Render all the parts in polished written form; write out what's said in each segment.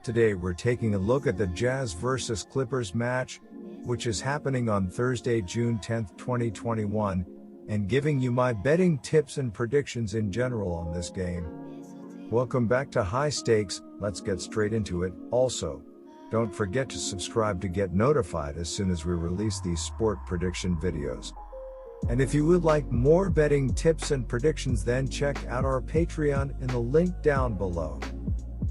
Today we're taking a look at the Jazz vs Clippers match, which is happening on Thursday, June 10, 2021, and giving you my betting tips and predictions in general on this game. Welcome back to High Stakes. Let's get straight into it. Also, don't forget to subscribe to get notified as soon as we release these sport prediction videos. And if you would like more betting tips and predictions, then check out our Patreon in the link down below.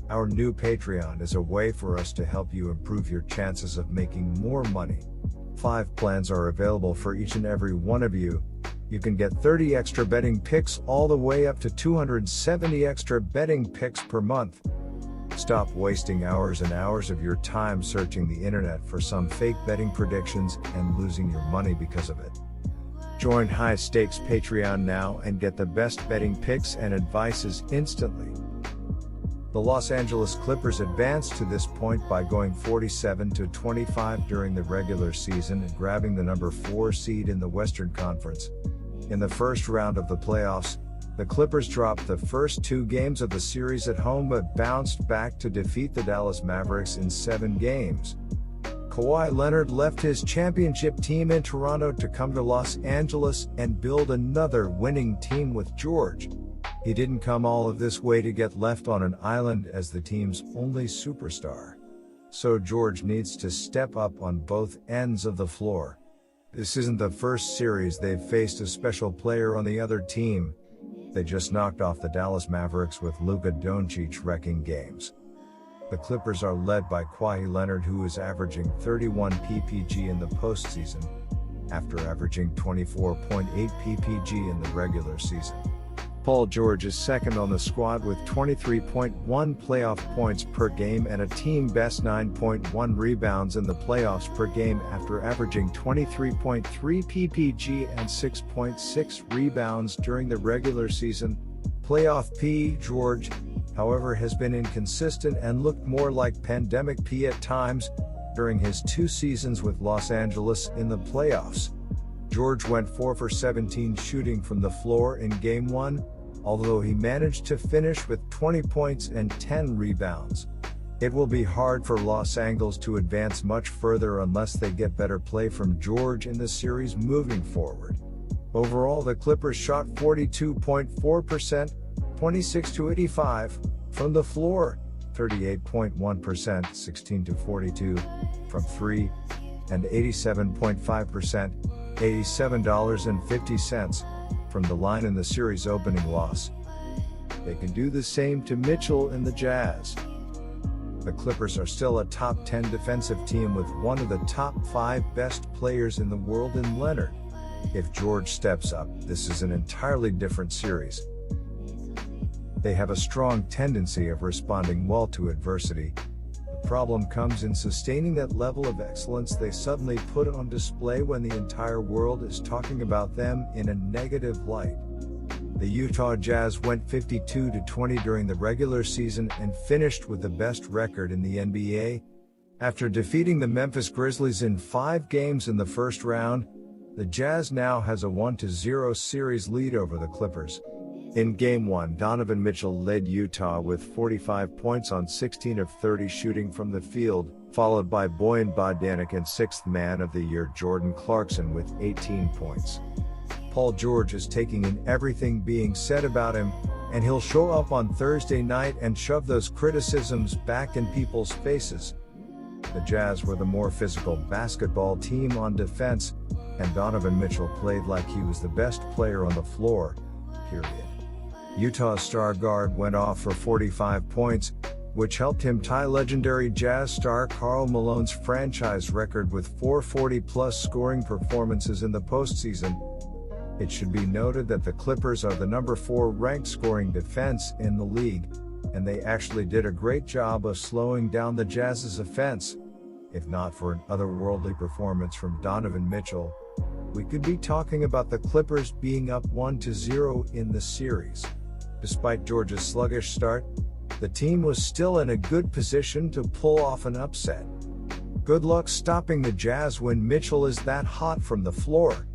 Our new Patreon is a way for us to help you improve your chances of making more money. 5 plans are available for each and every one of you. You can get 30 extra betting picks all the way up to 270 extra betting picks per month. Stop wasting hours and hours of your time searching the internet for some fake betting predictions and losing your money because of it. Join High Stakes Patreon now and get the best betting picks and advices instantly. The Los Angeles Clippers advanced to this point by going 47-25 during the regular season and grabbing the number 4 seed in the Western Conference. In the first round of the playoffs, the Clippers dropped the first 2 games of the series at home but bounced back to defeat the Dallas Mavericks in 7 games. Kawhi Leonard left his championship team in Toronto to come to Los Angeles and build another winning team with George. He didn't come all of this way to get left on an island as the team's only superstar. So George needs to step up on both ends of the floor. This isn't the first series they've faced a special player on the other team. They just knocked off the Dallas Mavericks with Luka Doncic wrecking games. The Clippers are led by Kawhi Leonard, who is averaging 31 ppg in the postseason, after averaging 24.8 ppg in the regular season. Paul George is second on the squad with 23.1 playoff points per game and a team-best 9.1 rebounds in the playoffs per game after averaging 23.3 ppg and 6.6 rebounds during the regular season. Playoff P. George, however, has been inconsistent and looked more like Pandemic P at times during his 2 seasons with Los Angeles in the playoffs. George went 4 for 17 shooting from the floor in Game 1, although he managed to finish with 20 points and 10 rebounds. It will be hard for Los Angeles to advance much further unless they get better play from George in the series moving forward. Overall, the Clippers shot 42.4%, 26-85, from the floor, 38.1%, 16-42, from 3, and 87.5%, $87.50, from the line in the series opening loss. They can do the same to Mitchell and the Jazz. The Clippers are still a top 10 defensive team with one of the top 5 best players in the world in Leonard. If George steps up, this is an entirely different series. They have a strong tendency of responding well to adversity. The problem comes in sustaining that level of excellence they suddenly put on display when the entire world is talking about them in a negative light. The Utah Jazz went 52-20 during the regular season and finished with the best record in the NBA. After defeating the Memphis Grizzlies in 5 games in the first round, the Jazz now has a 1-0 series lead over the Clippers. In Game 1, Donovan Mitchell led Utah with 45 points on 16 of 30 shooting from the field, followed by Bojan Bogdanovic and 6th Man of the Year Jordan Clarkson with 18 points. Paul George is taking in everything being said about him, and he'll show up on Thursday night and shove those criticisms back in people's faces. The Jazz were the more physical basketball team on defense, and Donovan Mitchell played like he was the best player on the floor, period. Utah's star guard went off for 45 points, which helped him tie legendary Jazz star Karl Malone's franchise record with 440-plus scoring performances in the postseason. It should be noted that the Clippers are the number 4 ranked scoring defense in the league, and they actually did a great job of slowing down the Jazz's offense. If not for an otherworldly performance from Donovan Mitchell, we could be talking about the Clippers being up 1-0 in the series. Despite George's sluggish start, the team was still in a good position to pull off an upset. Good luck stopping the Jazz when Mitchell is that hot from the floor.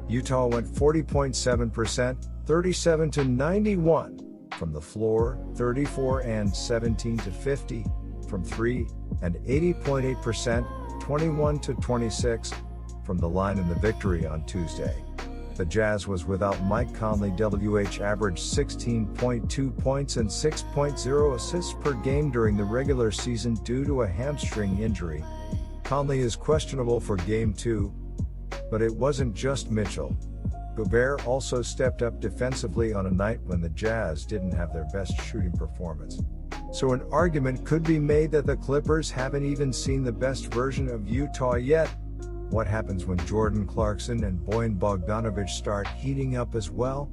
Utah went 40.7%, 37-91, from the floor, 34 and 17 to 50, from 3, and 80.8%, 21-26, from the line in the victory on Tuesday. The Jazz was without Mike Conley. WH averaged 16.2 points and 6.0 assists per game during the regular season due to a hamstring injury. Conley is questionable for Game 2. But it wasn't just Mitchell. Gobert also stepped up defensively on a night when the Jazz didn't have their best shooting performance. So an argument could be made that the Clippers haven't even seen the best version of Utah yet. What happens when Jordan Clarkson and Bojan Bogdanovic start heating up as well?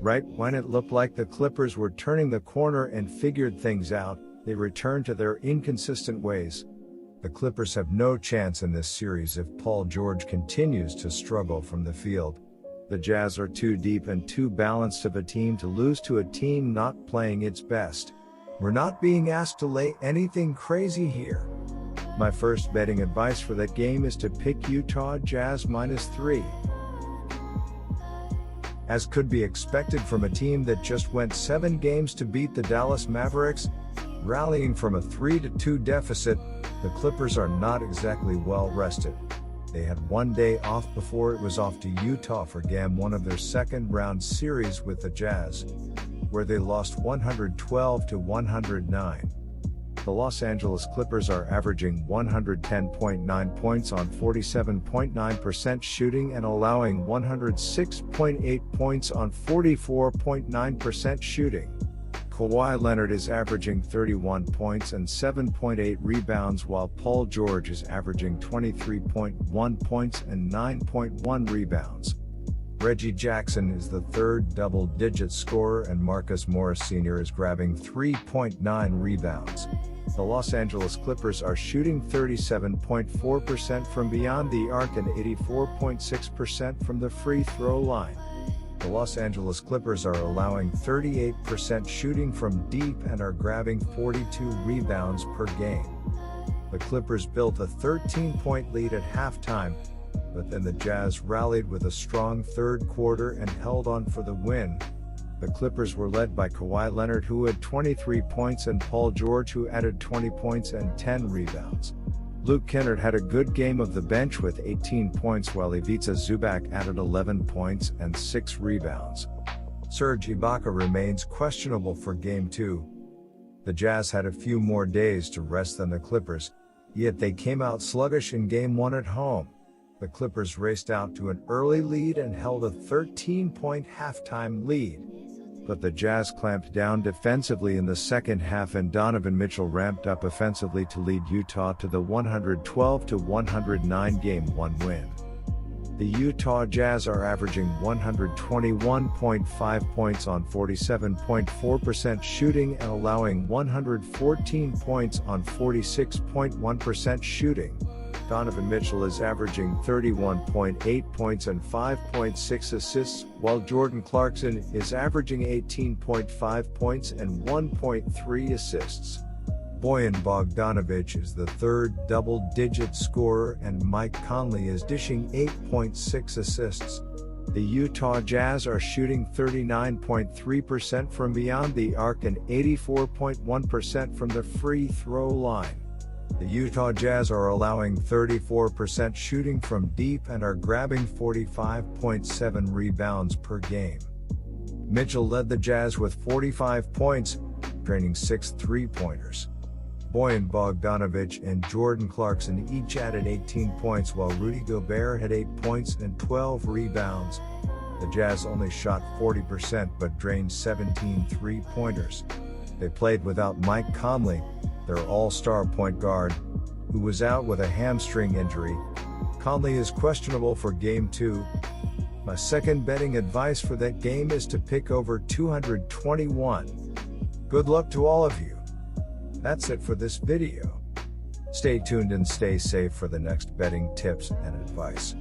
Right when it looked like the Clippers were turning the corner and figured things out, they returned to their inconsistent ways. The Clippers have no chance in this series if Paul George continues to struggle from the field. The Jazz are too deep and too balanced of a team to lose to a team not playing its best. We're not being asked to lay anything crazy here. My first betting advice for that game is to pick Utah Jazz -3. As could be expected from a team that just went 7 games to beat the Dallas Mavericks, rallying from a 3-2 deficit, the Clippers are not exactly well rested. They had 1 day off before it was off to Utah for Game 1 of their second-round series with the Jazz, where they lost 112-109. The Los Angeles Clippers are averaging 110.9 points on 47.9% shooting and allowing 106.8 points on 44.9% shooting. Kawhi Leonard is averaging 31 points and 7.8 rebounds, while Paul George is averaging 23.1 points and 9.1 rebounds. Reggie Jackson is the third double-digit scorer, and Marcus Morris Sr. is grabbing 3.9 rebounds. The Los Angeles Clippers are shooting 37.4% from beyond the arc and 84.6% from the free throw line. The Los Angeles Clippers are allowing 38% shooting from deep and are grabbing 42 rebounds per game. The Clippers built a 13-point lead at halftime, but then the Jazz rallied with a strong third quarter and held on for the win. The Clippers were led by Kawhi Leonard, who had 23 points, and Paul George, who added 20 points and 10 rebounds. Luke Kennard had a good game of the bench with 18 points, while Ivica Zubac added 11 points and 6 rebounds. Serge Ibaka remains questionable for Game 2. The Jazz had a few more days to rest than the Clippers, yet they came out sluggish in Game 1 at home. The Clippers raced out to an early lead and held a 13-point halftime lead. But the Jazz clamped down defensively in the second half, and Donovan Mitchell ramped up offensively to lead Utah to the 112-109 Game 1 win. The Utah Jazz are averaging 121.5 points on 47.4% shooting and allowing 114 points on 46.1% shooting. Donovan Mitchell is averaging 31.8 points and 5.6 assists, while Jordan Clarkson is averaging 18.5 points and 1.3 assists. Bojan Bogdanovic is the third double-digit scorer, and Mike Conley is dishing 8.6 assists. The Utah Jazz are shooting 39.3% from beyond the arc and 84.1% from the free throw line. The Utah Jazz are allowing 34% shooting from deep and are grabbing 45.7 rebounds per game. Mitchell led the Jazz with 45 points, draining 6 three-pointers. Bojan Bogdanovic and Jordan Clarkson each added 18 points, while Rudy Gobert had 8 points and 12 rebounds. The Jazz only shot 40% but drained 17 three-pointers. They played without Mike Conley, their all-star point guard, who was out with a hamstring injury. Conley is questionable for Game 2. My second betting advice for that game is to pick over 221. Good luck to all of you. That's it for this video. Stay tuned and stay safe for the next betting tips and advice.